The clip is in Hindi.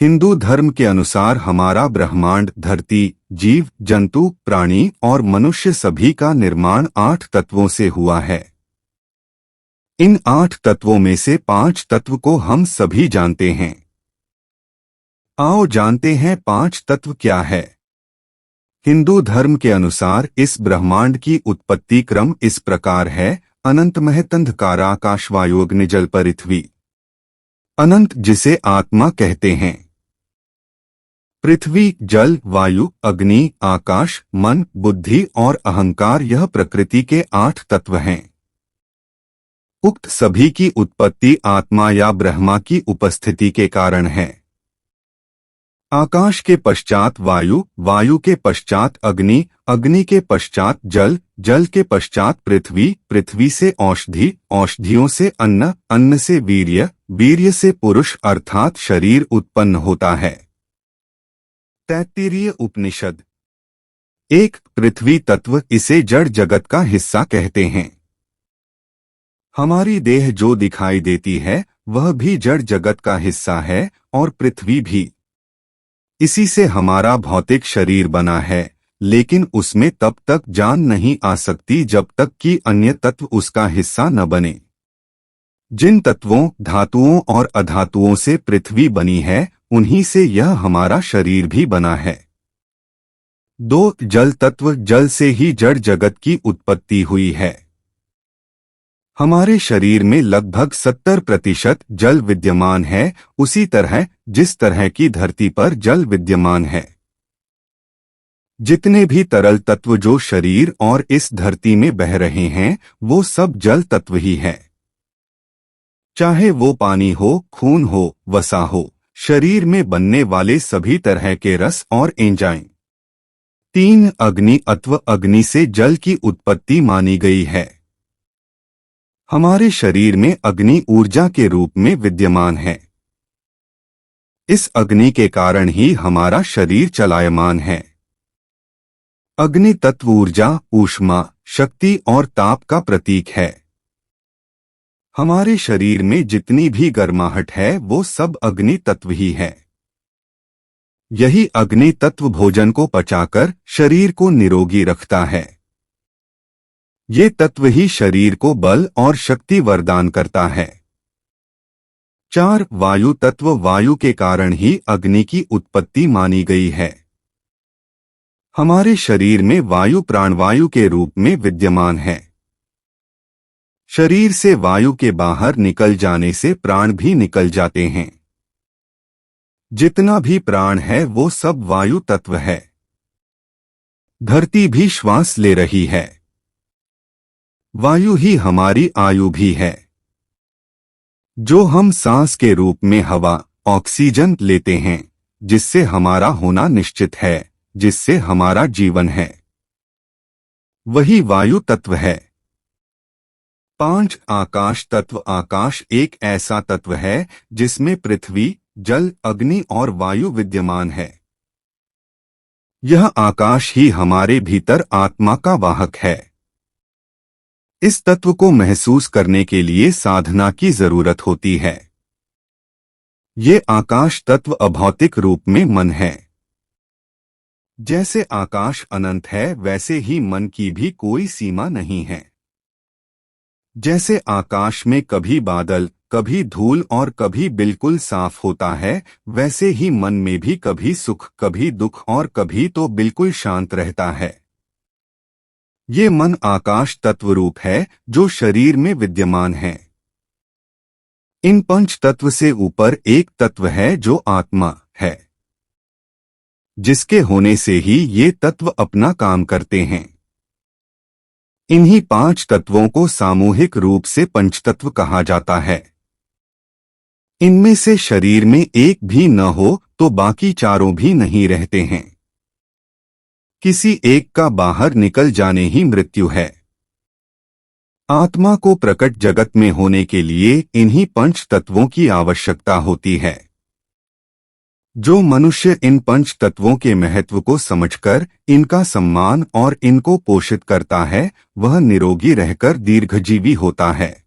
हिंदू धर्म के अनुसार हमारा ब्रह्मांड धरती, जीव, जंतु, प्राणी और मनुष्य सभी का निर्माण 8 तत्वों से हुआ है। इन 8 तत्वों में से 5 तत्व को हम सभी जानते हैं। आओ जानते हैं 5 तत्व क्या है। हिंदू धर्म के अनुसार इस ब्रह्मांड की उत्पत्ति क्रम इस प्रकार है: अनंत महतंधकाराकाश वायुअग्निजल पृथ्वी। अनंत जिसे आत्मा कहते हैं। पृथ्वी, जल, वायु, अग्नि, आकाश, मन, बुद्धि और अहंकार यह प्रकृति के 8 तत्व हैं। उक्त सभी की उत्पत्ति आत्मा या ब्रह्मा की उपस्थिति के कारण है। आकाश के पश्चात वायु, वायु के पश्चात अग्नि, अग्नि के पश्चात जल, जल के पश्चात पृथ्वी, पृथ्वी से औषधि, औषधियों से अन्न, अन्न से वीर्य, वीर्य से पुरुष अर्थात शरीर उत्पन्न होता है। तैत्तिरीय उपनिषद। 1. पृथ्वी तत्व, इसे जड़ जगत का हिस्सा कहते हैं। हमारी देह जो दिखाई देती है वह भी जड़ जगत का हिस्सा है और पृथ्वी भी। इसी से हमारा भौतिक शरीर बना है, लेकिन उसमें तब तक जान नहीं आ सकती जब तक कि अन्य तत्व उसका हिस्सा न बने। जिन तत्वों, धातुओं और अधातुओं से पृथ्वी बनी है उन्हीं से यह हमारा शरीर भी बना है। 2. जल तत्व, जल से ही जड़ जगत की उत्पत्ति हुई है। हमारे शरीर में लगभग 70% जल विद्यमान है, उसी तरह जिस तरह की धरती पर जल विद्यमान है। जितने भी तरल तत्व जो शरीर और इस धरती में बह रहे हैं वो सब जल तत्व ही है। चाहे वो पानी हो, खून हो, वसा हो, शरीर में बनने वाले सभी तरह के रस और एंजाइम। 3. अग्नि अथवा अग्नि से जल की उत्पत्ति मानी गई है। हमारे शरीर में अग्नि ऊर्जा के रूप में विद्यमान है। इस अग्नि के कारण ही हमारा शरीर चलायमान है। अग्नि तत्व ऊर्जा, ऊष्मा, शक्ति और ताप का प्रतीक है। हमारे शरीर में जितनी भी गर्माहट है वो सब अग्नि तत्व ही है। यही अग्नि तत्व भोजन को पचाकर शरीर को निरोगी रखता है। ये तत्व ही शरीर को बल और शक्ति वरदान करता है। 4. वायु तत्व, वायु के कारण ही अग्नि की उत्पत्ति मानी गई है। हमारे शरीर में वायु प्राणवायु के रूप में विद्यमान है। शरीर से वायु के बाहर निकल जाने से प्राण भी निकल जाते हैं। जितना भी प्राण है वो सब वायु तत्व है। धरती भी श्वास ले रही है। वायु ही हमारी आयु भी है। जो हम सांस के रूप में हवा, ऑक्सीजन लेते हैं, जिससे हमारा होना निश्चित है, जिससे हमारा जीवन है, वही वायु तत्व है। 5. आकाश तत्व, आकाश एक ऐसा तत्व है जिसमें पृथ्वी, जल, अग्नि और वायु विद्यमान है। यह आकाश ही हमारे भीतर आत्मा का वाहक है। इस तत्व को महसूस करने के लिए साधना की जरूरत होती है। ये आकाश तत्व अभौतिक रूप में मन है। जैसे आकाश अनंत है वैसे ही मन की भी कोई सीमा नहीं है। जैसे आकाश में कभी बादल, कभी धूल और कभी बिल्कुल साफ होता है, वैसे ही मन में भी कभी सुख, कभी दुख और कभी तो बिल्कुल शांत रहता है। ये मन आकाश तत्व रूप है जो शरीर में विद्यमान है। इन 5 तत्व से ऊपर एक तत्व है जो आत्मा है, जिसके होने से ही ये तत्व अपना काम करते हैं। इन्हीं 5 तत्वों को सामूहिक रूप से पंचतत्व कहा जाता है। इनमें से शरीर में एक भी न हो तो बाकी चारों भी नहीं रहते हैं। किसी एक का बाहर निकल जाने ही मृत्यु है। आत्मा को प्रकट जगत में होने के लिए इन्हीं 5 तत्वों की आवश्यकता होती है। जो मनुष्य इन 5 तत्वों के महत्व को समझकर इनका सम्मान और इनको पोषित करता है, वह निरोगी रहकर दीर्घजीवी होता है।